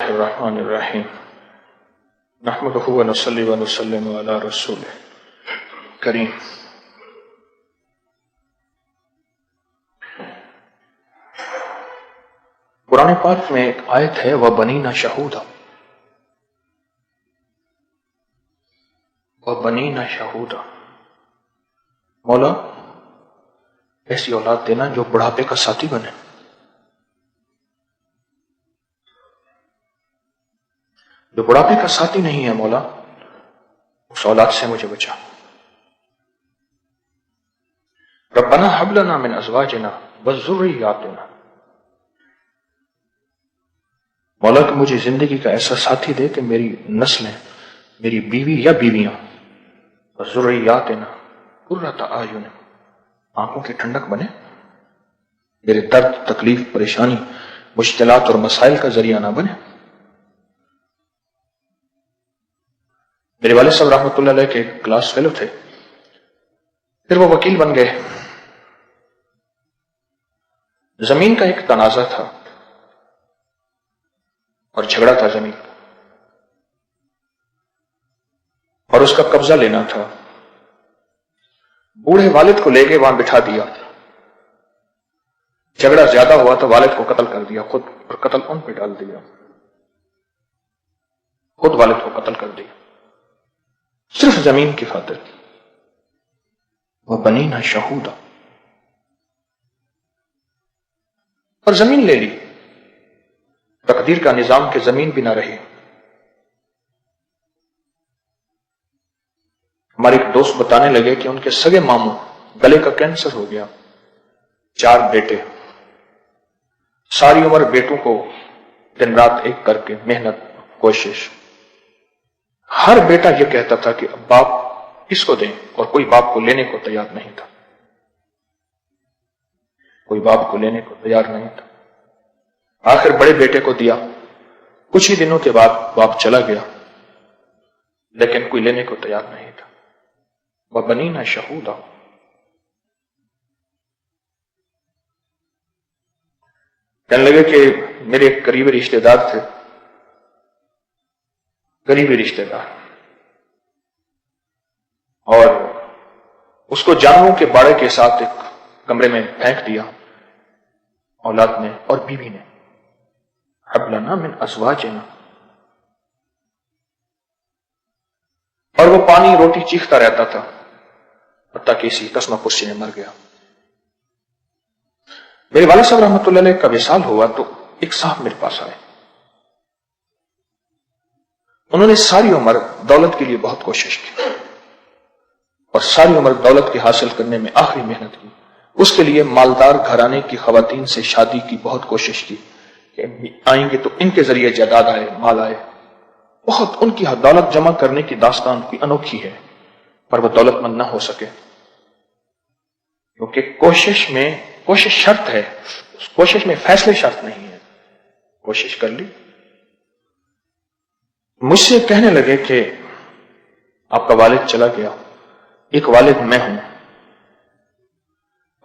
الرحمن الرحیم نحمدہ و نصلی و نسلم علی رسول کریم. قرآن پاک میں ایک آیت ہے وَبَنِينَ شَهُودًا، وَبَنِينَ شَهُودًا، مولا ایسی اولاد دینا جو بڑھاپے کا ساتھی بنے. جو بڑھاپے کا ساتھی نہیں ہے مولا اس اولاد سے مجھے بچا. ربنا هب لنا من ازواجنا وذرياتنا، مولا کہ مجھے زندگی کا ایسا ساتھی دے کہ میری نسلیں، میری بیوی یا بیویاں، وذرياتنا قرۃ اعین، آنکھوں کی ٹھنڈک بنے، میرے درد، تکلیف، پریشانی، مشکلات اور مسائل کا ذریعہ نہ بنے. میرے والد صاحب رحمۃ اللہ علیہ کے کلاس فیلو تھے، پھر وہ وکیل بن گئے. زمین کا ایک تنازع تھا اور جھگڑا تھا زمین کا، اور اس کا قبضہ لینا تھا. بوڑھے والد کو لے کے وہاں بٹھا دیا. جھگڑا زیادہ ہوا تو والد کو قتل کر دیا خود، اور قتل ان پہ ڈال دیا، خود والد کو قتل کر دیا صرف زمین کی خاطر. وَبَنِينَ شَهُودًا، اور زمین لے لی. تقدیر کا نظام کہ زمین بھی نہ رہی. ہمارے ایک دوست بتانے لگے کہ ان کے سگے ماموں گلے کا کینسر ہو گیا، 4 بیٹے، ساری عمر بیٹوں کو دن رات ایک کر کے محنت، کوشش. ہر بیٹا یہ کہتا تھا کہ اب باپ کس کو دیں، اور کوئی باپ کو لینے کو تیار نہیں تھا. کوئی باپ کو لینے کو تیار نہیں تھا. آخر بڑے بیٹے کو دیا. کچھ ہی دنوں کے بعد باپ چلا گیا، لیکن کوئی لینے کو تیار نہیں تھا. وَبَنِينَ شَهُودًا، کہنے لگے کہ میرے ایک قریبی رشتہ دار تھے، قریبی رشتہ دار، اور اس کو جانوروں کے باڑے کے ساتھ ایک کمرے میں پھینک دیا اولاد نے اور بیوی نے. هب لنا من ازواجنا، اور وہ پانی روٹی چیختا رہتا تھا حتیٰ کہ اسی قسمہ پرسی میں مر گیا. میرے والد صاحب رحمۃ اللہ علیہ کا وصال ہوا تو ایک صاحب میرے پاس آئے. انہوں نے ساری عمر دولت کے لیے بہت کوشش کی، اور ساری عمر دولت کے حاصل کرنے میں آخری محنت کی. اس کے لیے مالدار گھرانے کی خواتین سے شادی کی بہت کوشش کی کہ آئیں گے تو ان کے ذریعے جائیداد آئے، مال آئے. بہت ان کی دولت جمع کرنے کی داستان کوئی انوکھی ہے، پر وہ دولت مند نہ ہو سکے. کیونکہ کوشش شرط ہے، اس کوشش میں فیصلے شرط نہیں ہے. کوشش کر لی. مجھ سے کہنے لگے کہ آپ کا والد چلا گیا، ایک والد میں ہوں،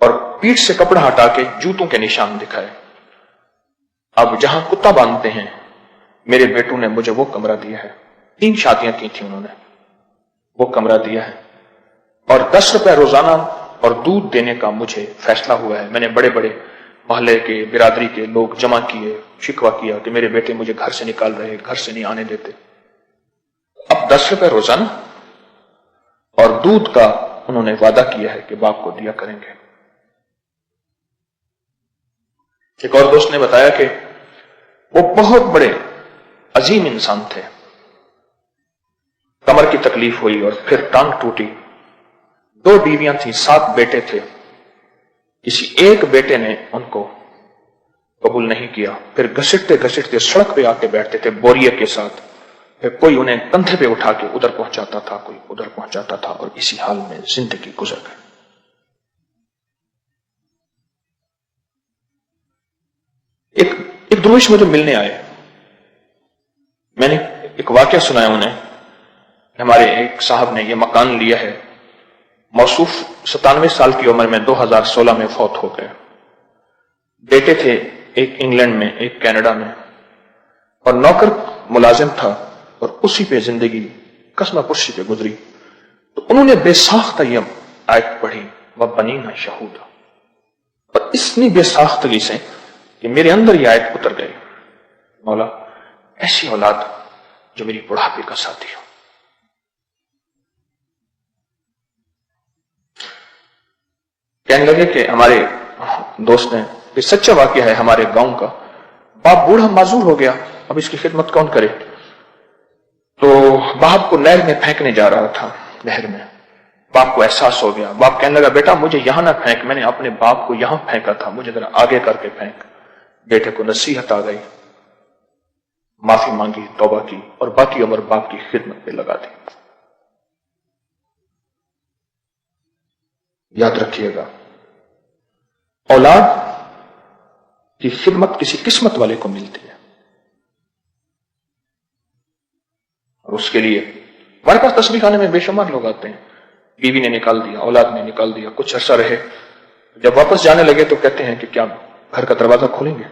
اور پیٹھ سے کپڑا ہٹا کے جوتوں کے نشان دکھائے. اب جہاں کتا باندھتے ہیں میرے بیٹوں نے مجھے وہ کمرہ دیا ہے. 3 شادیاں کی تھیں انہوں نے، وہ کمرہ دیا ہے، اور 10 روپے روزانہ اور دودھ دینے کا مجھے فیصلہ ہوا ہے. میں نے بڑے بڑے محلے کے، برادری کے لوگ جمع کیے، شکوہ کیا کہ میرے بیٹے مجھے گھر سے نکال رہے، گھر سے نہیں آنے دیتے. اب 10 روپے روزانہ اور دودھ کا انہوں نے وعدہ کیا ہے کہ باپ کو دیا کریں گے. ایک اور دوست نے بتایا کہ وہ بہت بڑے عظیم انسان تھے. کمر کی تکلیف ہوئی اور پھر ٹانگ ٹوٹی. 2 بیویاں تھیں، 7 بیٹے تھے. کسی ایک بیٹے نے ان کو قبول نہیں کیا. پھر گھسٹتے گھسٹتے سڑک پہ آ کے بیٹھتے تھے بوریے کے ساتھ. پھر کوئی انہیں کندھے پہ اٹھا کے ادھر پہنچاتا تھا، کوئی ادھر پہنچاتا تھا، اور اسی حال میں زندگی گزر گئی. ایک درویش مجھے ملنے آئے. میں نے ایک واقعہ سنایا انہیں. ہمارے ایک صاحب نے یہ مکان لیا ہے، موصوف 97 سال کی عمر میں 2016 میں فوت ہو گئے. بیٹے تھے، ایک انگلینڈ میں، ایک کینیڈا میں، اور نوکر ملازم تھا اور اسی پہ زندگی قسمہ پرسی پہ گزری، تو انہوں نے بے ساختہ یہ آیت پڑھی وَبَنِينَ شَهُودًا، اور اتنی بے ساختگی سے کہ میرے اندر یہ آیت اتر گئی، مولا ایسی اولاد جو میری بڑھاپے کا ساتھی ہو۔ کہنے لگے کہ ہمارے دوست نے، یہ سچا واقعہ ہے ہمارے گاؤں کا، باپ بوڑھا معذور ہو گیا، اب اس کی خدمت کون کرے؟ تو باپ کو نہر میں پھینکنے جا رہا تھا، نہر میں باپ کو احساس ہو گیا، باپ کہنے لگا بیٹا مجھے یہاں نہ پھینک، میں نے اپنے باپ کو یہاں پھینکا تھا، مجھے ذرا آگے کر کے پھینک۔ بیٹے کو نصیحت آ گئی، معافی مانگی، توبہ کی، اور باقی عمر باپ کی خدمت پہ لگا دی۔ یاد رکھیے گا، اولاد کی خدمت کسی قسمت والے کو ملتی ہے، اور اس کے لیے ہمارے پاس تصویر خانے میں بے شمار لوگ آتے ہیں، بیوی نے نکال دیا، اولاد نے نکال دیا، کچھ عرصہ رہے، جب واپس جانے لگے تو کہتے ہیں کہ کیا گھر کا دروازہ کھولیں گے؟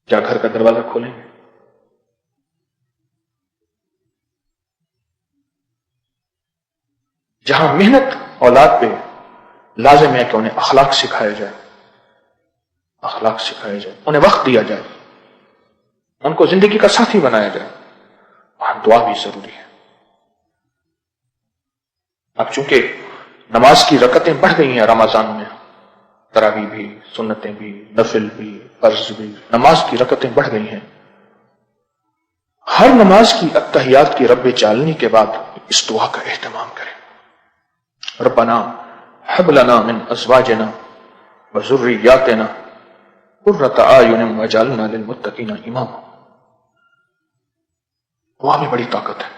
کیا گھر کا دروازہ کھولیں گے؟ جہاں محنت اولاد پہ لازم ہے کہ انہیں اخلاق سکھایا جائے، اخلاق سکھایا جائے، انہیں وقت دیا جائے، ان کو زندگی کا ساتھی بنایا جائے، وہاں دعا بھی ضروری ہے۔ اب چونکہ نماز کی رکعتیں بڑھ گئی ہیں رمضان میں، تراویح بھی، سنتیں بھی، نفل بھی، فرض بھی، نماز کی رکعتیں بڑھ گئی ہیں، ہر نماز کی اتحیات کی رب جعلنی کے بعد اس دعا کا اہتمام کریں، ربنا هب لنا من ازواجنا وذرياتنا قرة اعین واجعلنا للمتقین اماما۔ دعا میں بڑی طاقت ہے،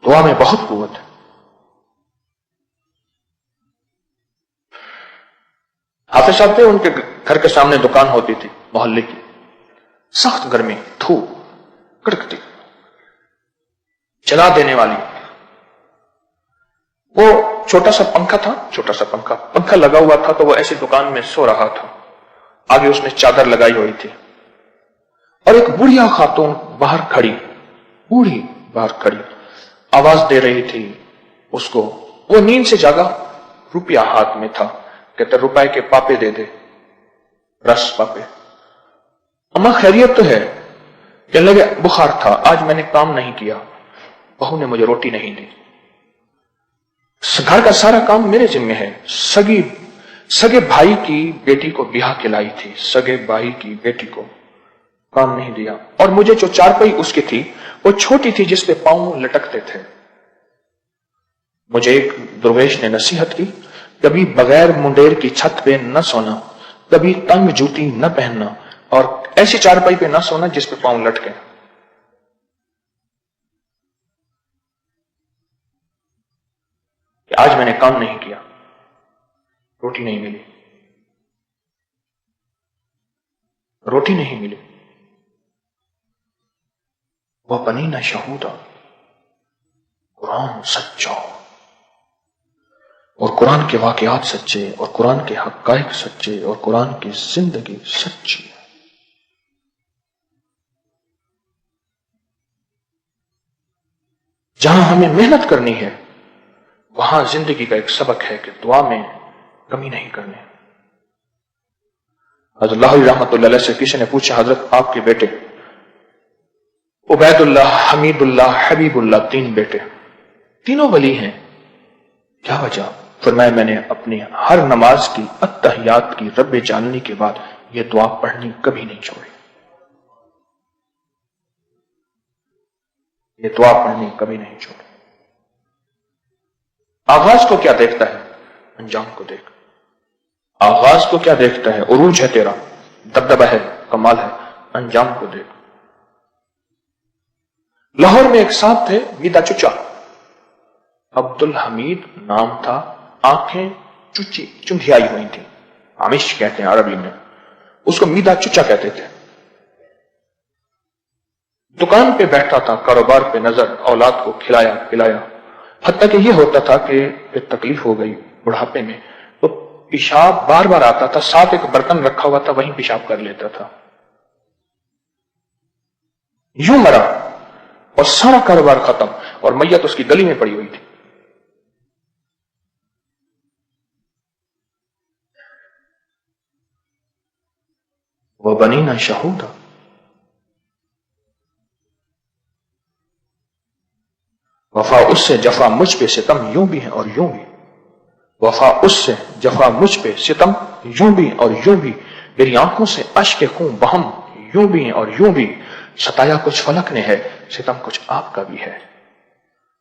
دعا میں بہت قوت ہے۔ حافظ صاحب تھے، ان کے گھر کے سامنے دکان ہوتی تھی محلے کی، سخت گرمی، دھوپ کڑکتی، جلا دینے والی، وہ چھوٹا سا پنکھا تھا، چھوٹا سا پنکھا لگا ہوا تھا، تو وہ ایسی دکان میں سو رہا تھا، آگے اس نے چادر لگائی ہوئی تھی، اور ایک بڑھیا خاتون باہر کھڑی، بوڑھی باہر کھڑی آواز دے رہی تھی اس کو، وہ نیند سے جاگا، روپیہ ہاتھ میں تھا، کہتے روپے کے پاپے دے دے، رس پاپے۔ اما خیریت تو ہے؟ کہنے لگے بخار تھا، آج میں نے کام نہیں کیا، بہو نے مجھے روٹی نہیں دی، گھر کا سارا کام میرے ذمہ ہے، سگے بھائی کی بیٹی کو بیاہ کے لائی تھی، سگے بھائی کی بیٹی کو کام نہیں دیا، اور مجھے جو چارپائی اس کی تھی وہ چھوٹی تھی جس پہ پاؤں لٹکتے تھے۔ مجھے ایک درویش نے نصیحت کی، کبھی بغیر منڈیر کی چھت پہ نہ سونا، کبھی تنگ جوتی نہ پہننا، اور ایسی چارپائی پہ نہ سونا جس پہ پاؤں لٹکے۔ کہ آج میں نے کام نہیں کیا، روٹی نہیں ملی، روٹی نہیں ملی۔ وَبَنِينَ شَهُودًا، قرآن سچا، اور قرآن کے واقعات سچے، اور قرآن کے حقائق سچے، اور قرآن کی زندگی سچی ہے۔ جہاں ہمیں محنت کرنی ہے وہاں زندگی کا ایک سبق ہے کہ دعا میں کمی نہیں کرنی۔ حضرت اللہ رحمۃ اللہ علیہ سے کسی نے پوچھا، حضرت آپ کے بیٹے عبید اللہ، حمید اللہ، حبیب اللہ، تین بیٹے، تینوں ولی ہیں، کیا وجہ؟ فرمایا میں نے اپنی ہر نماز کی اتحیات کی رب جاننے کے بعد یہ دعا پڑھنی کبھی نہیں چھوڑی، یہ دعا پڑھنی کبھی نہیں چھوڑی۔ آغاز کو کیا دیکھتا ہے؟ انجام کو دیکھ۔ آغاز کو کیا دیکھتا ہے؟ عروج ہے تیرا، دبدبہ ہے، کمال ہے، انجام کو دیکھ۔ لاہور میں ایک صاحب تھے، میدا چچا، عبد الحمید نام تھا، آنکھیں چندھیائی ہوئی تھی، عمش کہتے ہیں عربی میں، اس کو میدا چچا کہتے تھے۔ دکان پہ بیٹھا تھا، کاروبار پہ نظر، اولاد کو کھلایا پلایا، حتیٰ کہ یہ ہوتا تھا کہ تکلیف ہو گئی بڑھاپے میں تو پیشاب بار بار آتا تھا، ساتھ ایک برتن رکھا ہوا تھا، وہیں پیشاب کر لیتا تھا۔ یوں مرا اور سارا کاروبار ختم، اور میت اس کی گلی میں پڑی ہوئی تھی۔ وہ بنینا شہودا، وفا اس سے جفا مجھ پہ ستم یوں بھی ہے اور یوں بھی، وفا اس سے جفا مجھ پہ ستم یوں بھی اور یوں بھی، میری آنکھوں سے اشک خون بہم یوں بھی اور یوں بھی، ستایا کچھ فلک نے ہے ستم کچھ آپ کا بھی ہے،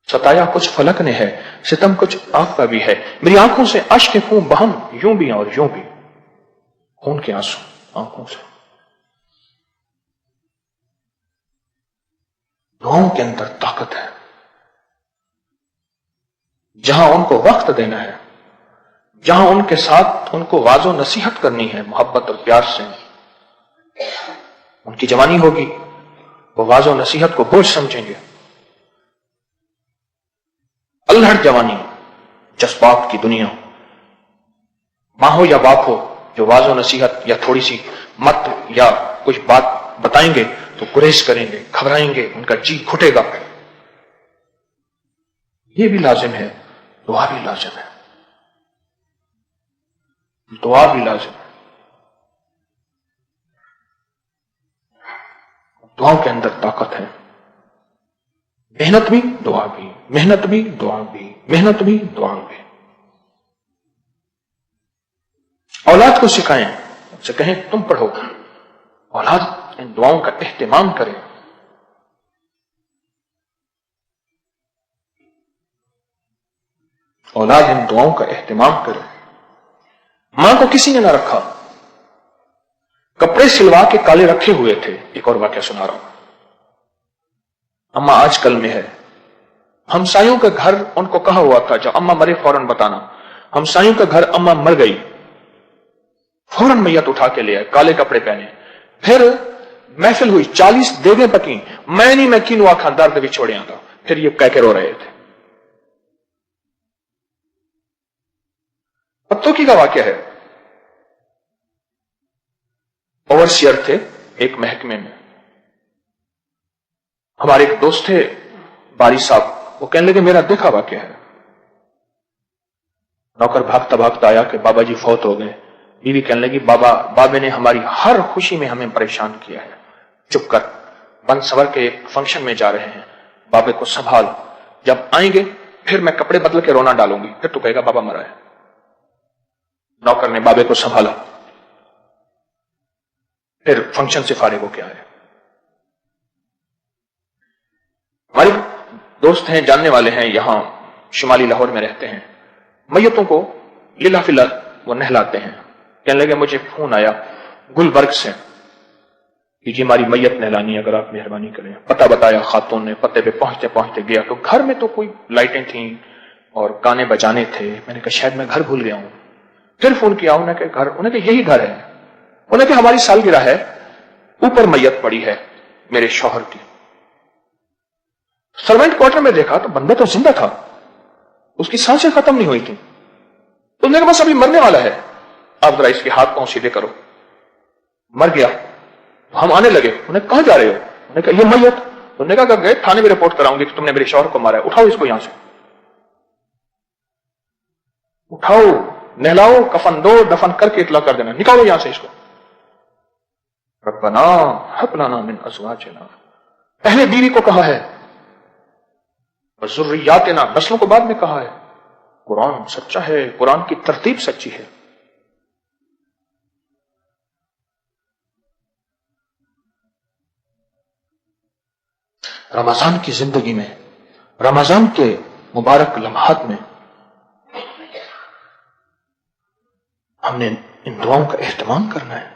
ستایا کچھ فلک نے ہے ستم کچھ آپ کا بھی ہے، میری آنکھوں سے اشک خون بہم یوں بھی اور یوں بھی، خون کے آنسو آنکھوں سے۔ دعاؤں کے اندر طاقت ہے، جہاں ان کو وقت دینا ہے، جہاں ان کے ساتھ ان کو واضح و نصیحت کرنی ہے محبت اور پیار سے، ان کی جوانی ہوگی، وہ واضح و نصیحت کو بوجھ سمجھیں گے۔ الہڑ جوانی، جذبات کی دنیا، ماں ہو یا باپ ہو جو واضح و نصیحت یا تھوڑی سی مت یا کچھ بات بتائیں گے تو گریز کریں گے، گھبرائیں گے، ان کا جی گھٹے گا۔ یہ بھی لازم ہے، دعا بھی لازم ہے، دعا بھی لازم ہے۔ دعاؤں کے اندر طاقت ہے، محنت بھی دعا بھی، محنت بھی دعا بھی، محنت بھی دعا بھی۔ اولاد کو سکھائیں، ان سے کہیں تم پڑھو، اولاد ان دعاؤں کا اہتمام کریں۔ اولاد ان دعاؤں کا اہتمام کرے۔ ماں کو کسی نے نہ رکھا، کپڑے سلوا کے کالے رکھے ہوئے تھے۔ ایک اور واقعہ سنا رہا ہوں، اماں آج کل میں ہے، ہمسایوں کا گھر ان کو کہا ہوا تھا جب اماں مرے فوراً بتانا، ہمسایوں کا گھر اماں مر گئی، فوراً میت اٹھا کے لے آئے، کالے کپڑے پہنے، پھر محفل ہوئی، 40 دیگیں پکی، میں نہیں میں کینوا خاندار کے بھی چھوڑیا تھا، پھر یہ کہہ کے رو رہے تھے۔ پتوکی کا واقعہ ہے، اوورسیئر تھے ایک محکمے میں، ہمارے ایک دوست تھے باری صاحب، وہ کہنے لگے میرا دیکھا واقعہ ہے، نوکر بھاگتا بھاگتا آیا کہ بابا جی فوت ہو گئے، بیوی کہنے لگی بابے نے ہماری ہر خوشی میں ہمیں پریشان کیا ہے، چپ کر، بن سور کے ایک فنکشن میں جا رہے ہیں، بابے کو سنبھال، جب آئیں گے پھر میں کپڑے بدل کے رونا ڈالوں گی، پھر تو کہے گا بابا مرا ہے۔ نوکر نے بابے کو سنبھالا، پھر فنکشن سے فارغ ہو کے آئے۔ ہمارے دوست ہیں، جاننے والے ہیں، یہاں شمالی لاہور میں رہتے ہیں، میتوں کو لیلا فلا وہ نہلاتے ہیں، کہنے لگے مجھے فون آیا گلبرگ سے کہ جی ہماری میت نہلانی اگر آپ مہربانی کریں، پتہ بتایا خاتون نے، پتے پہ پہنچتے پہنچتے گیا تو گھر میں تو کوئی لائٹیں تھیں اور گانے بجانے تھے، میں نے کہا شاید میں گھر بھول گیا ہوں، پھر فون کیا انہیں کہ گھر، انہیں کہ یہی گھر ہے، انہیں کہ ہماری سالگرہ ہے، اوپر میت پڑی ہے میرے شوہر کی۔ سرونٹ کوارٹر میں دیکھا تو بندہ تو زندہ تھا، اس کی سانسیں ختم نہیں ہوئی تھی، تو انہوں نے کہا بس ابھی مرنے والا ہے، آپ ذرا اس کے ہاتھ پاؤں سیدھے کرو۔ مر گیا، ہم آنے لگے، انہیں کہاں جا رہے ہو؟ انہوں نے کہا یہ میت، انہوں نے کہا گئے تھانے میں رپورٹ کراؤں گی کہ تم نے میرے شوہر کو مارا ہے، اٹھاؤ اس کو یہاں سے، اٹھاؤ، نہلاؤ، کفن دو، دفن کر کے اطلاع کر دینا، نکالو یہاں سے اس کو۔ ربنا ہب لنا من ازواجنا، پہلے بیوی کو کہا ہے، ذریاتنا، نسلوں کو بعد میں کہا ہے۔ قرآن سچا ہے، قرآن کی ترتیب سچی ہے۔ رمضان کی زندگی میں، رمضان کے مبارک لمحات میں ہم نے ان دعاؤں کا اہتمام کرنا ہے،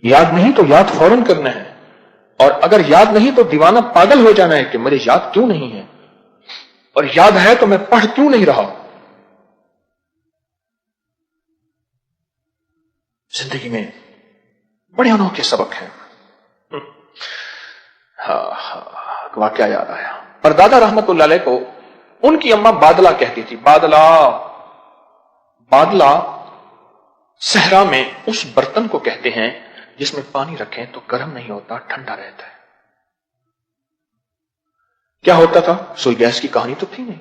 یاد نہیں تو یاد فوراً کرنا ہے، اور اگر یاد نہیں تو دیوانہ پاگل ہو جانا ہے کہ مجھے یاد کیوں نہیں ہے، اور یاد ہے تو میں پڑھ کیوں نہیں رہا۔ زندگی میں بڑے انوکھے سبق ہیں۔ واقعہ یاد آیا، پر دادا رحمت اللہ علیہ کو ان کی اماں بادلہ کہتی تھی، بادلہ، بادلہ صحرا میں اس برتن کو کہتے ہیں جس میں پانی رکھیں تو گرم نہیں ہوتا، ٹھنڈا رہتا ہے۔ کیا ہوتا تھا؟ سوئی گیس کی کہانی تو تھی نہیں،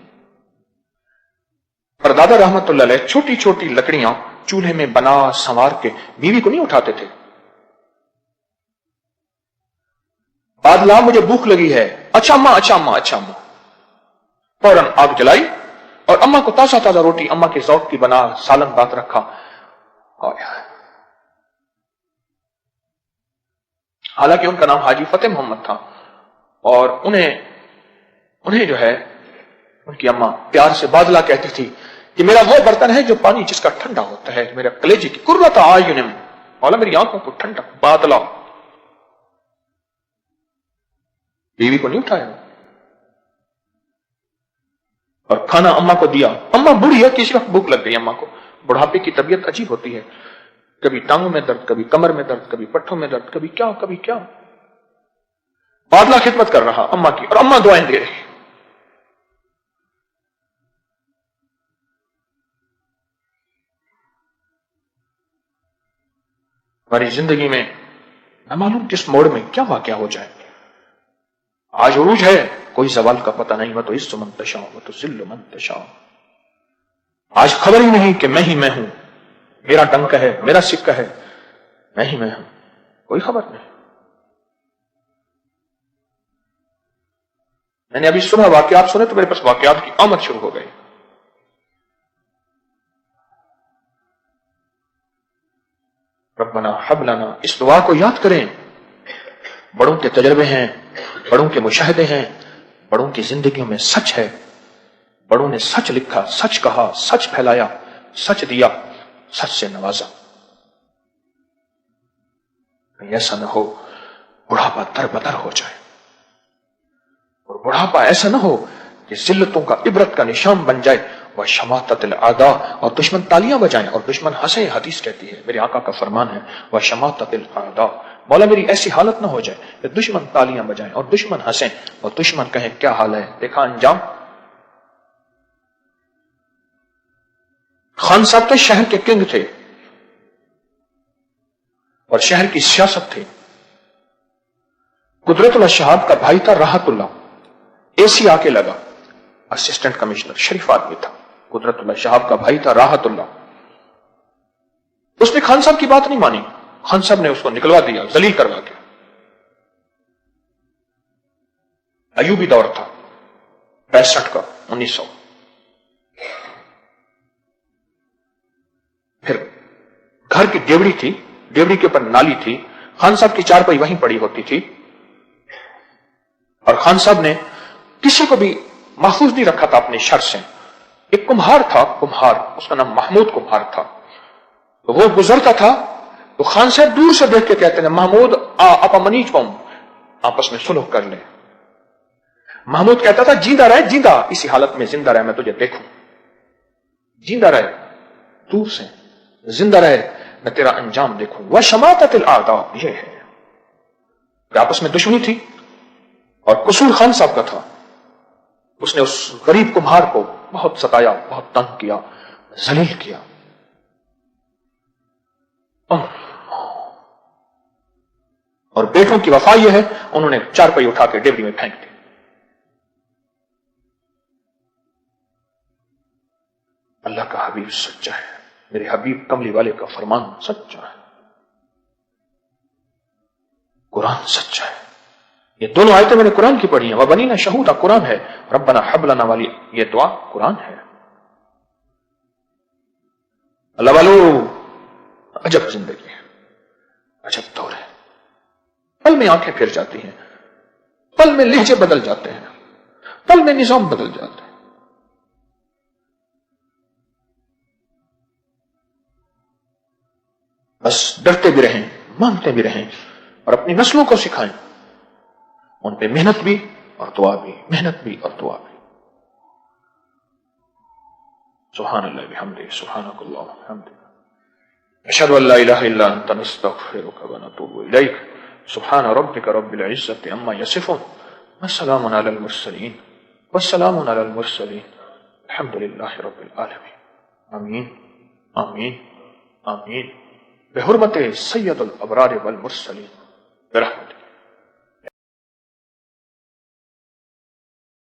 پر دادا رحمت اللہ علیہ چھوٹی چھوٹی لکڑیاں چولہے میں بنا سنوار کے بیوی کو نہیں اٹھاتے تھے. بادلا مجھے بھوک لگی ہے. اچھا اماں، اچھا اماں، اچھا اماں. فوراً آگ جلائی اور اماں کو تازہ تازہ روٹی اماں کے ذوق کی بنا سالن بات رکھا. حالانکہ ان کا نام حاجی فتح محمد تھا، اور انہیں جو ہے ان کی اماں پیار سے بادلا کہتی تھی کہ میرا وہ برتن ہے جو پانی جس کا ٹھنڈا ہوتا ہے، میرا کلیجے کی قرۃ اعین، مولا میری آنکھوں کو ٹھنڈا. بادلا بیوی کو نہیں اٹھایا اور کھانا اماں کو دیا. اماں بوڑھی ہے، کسی وقت بھوک لگ گئی اماں کو. بڑھاپے کی طبیعت عجیب ہوتی ہے، کبھی ٹانگوں میں درد، کبھی کمر میں درد، کبھی پٹھوں میں درد، کبھی کیا کبھی کیا. بادلہ خدمت کر رہا اماں کی، اور اماں دعائیں دے رہی. ہماری زندگی میں نہ معلوم کس موڑ میں کیا واقعہ ہو جائے. آج عروج ہے، کوئی زوال کا پتہ نہیں. وہ تو عز من تشاء وہ تو ذل من تشاء. آج خبر ہی نہیں کہ میں ہی میں ہوں، میرا ڈنک ہے، میرا سکہ ہے، میں ہی میں ہوں، کوئی خبر نہیں. میں نے ابھی صبح واقعات سنے تو میرے پاس واقعات کی آمد شروع ہو گئی. ربنا حب لنا، اس دعا کو یاد کریں. بڑوں کے تجربے ہیں، بڑوں کے مشاہدے ہیں، بڑوں کی زندگیوں میں سچ ہے. بڑوں نے سچ لکھا، سچ کہا، سچ پھیلایا، سچ دیا، سچ سے نوازا. ایسا نہ ہو بڑھاپا در بدر ہو جائے، اور بڑھاپا ایسا نہ ہو کہ ذلتوں کا عبرت کا نشان بن جائے. وہ شماتت الاعداء، اور دشمن تالیاں بجائیں اور دشمن ہنسیں. حدیث کہتی ہے، میرے آقا کا فرمان ہے، وہ شماتت الاعداء. مولا میری ایسی حالت نہ ہو جائے کہ دشمن تالیاں بجائیں اور دشمن ہنسیں اور دشمن کہیں کیا حال ہے. دیکھا انجام. خان صاحب تو شہر کے کنگ تھے اور شہر کی سیاست تھی. قدرت اللہ شہاب کا بھائی تھا راحت اللہ، اے سی آ کے لگا، اسسٹنٹ کمشنر، شریف آدمی تھا. قدرت اللہ شہاب کا بھائی تھا راحت اللہ. اس نے خان صاحب کی بات نہیں مانی. خان صاحب نے اس کو نکلوا دیا، ذلیل کروا کے. ایوبی دور تھا 65 کا، 1900. پھر گھر کی ڈیوڑی تھی، ڈیوڑی کے اوپر نالی تھی. خان صاحب کی چارپائی وہیں پڑی ہوتی تھی، اور خان صاحب نے کسی کو بھی محفوظ نہیں رکھا تھا اپنے شر سے. ایک کمہار تھا، کمہار، اس کا نام محمود کمہار تھا. تو وہ گزرتا تھا تو خان صاحب دور سے دیکھ کے کہتے ہیں، محمود آپ منیج پاؤں، آپس میں سلوک کر لیں. محمود کہتا تھا، جیندہ رہے، جیندہ، اسی حالت میں زندہ رہے، میں تجھے دیکھوں. جیندہ رہے، دور سے، زندہ رہے، میں تیرا انجام دیکھوں. وہ شماتت الاعداء، یہ ہے کہ آپس میں دشمنی تھی اور قصور خان صاحب کا تھا. اس نے اس غریب کمہار کو بہت ستایا، بہت تنگ کیا، ذلیل کیا. اور بیٹوں کی وفا یہ ہے، انہوں نے چارپائی اٹھا کے ڈیوری میں پھینک دی. اللہ کا حبیب سچا ہے، میرے حبیب کملی والے کا فرمان سچا ہے، قرآن سچا ہے. یہ دونوں آیتیں میں نے قرآن کی پڑھی ہیں. وَبَنِينَ شَهُودًا قرآن ہے، ربنا حب لنا والی یہ دعا قرآن ہے. اللہ والو، عجب زندگی ہے، عجب دور ہے. پل میں آنکھیں پھر جاتی ہیں، پل میں لہجے بدل جاتے ہیں، پل میں نظام بدل جاتے ہیں. بس ڈرتے بھی رہیں، مانتے بھی رہیں، اور اپنی نسلوں کو سکھائیں. ان پہ محنت بھی اور دعا بھی، محنت بھی اور دعا بھی. سبحان اللہ بحمدہ، سبحانک اللہم وبحمدک، اشہد ان لا الہ الا انت نستغفرک ونتوب الیک. سبحان ربک رب العزۃ عما یصفون، والسلام علی المرسلین، والسلام علی المرسلین، الحمد للہ رب العالمین. آمین آمین آمین. بحرمت سید الابرار والمرسلین برحمتہ.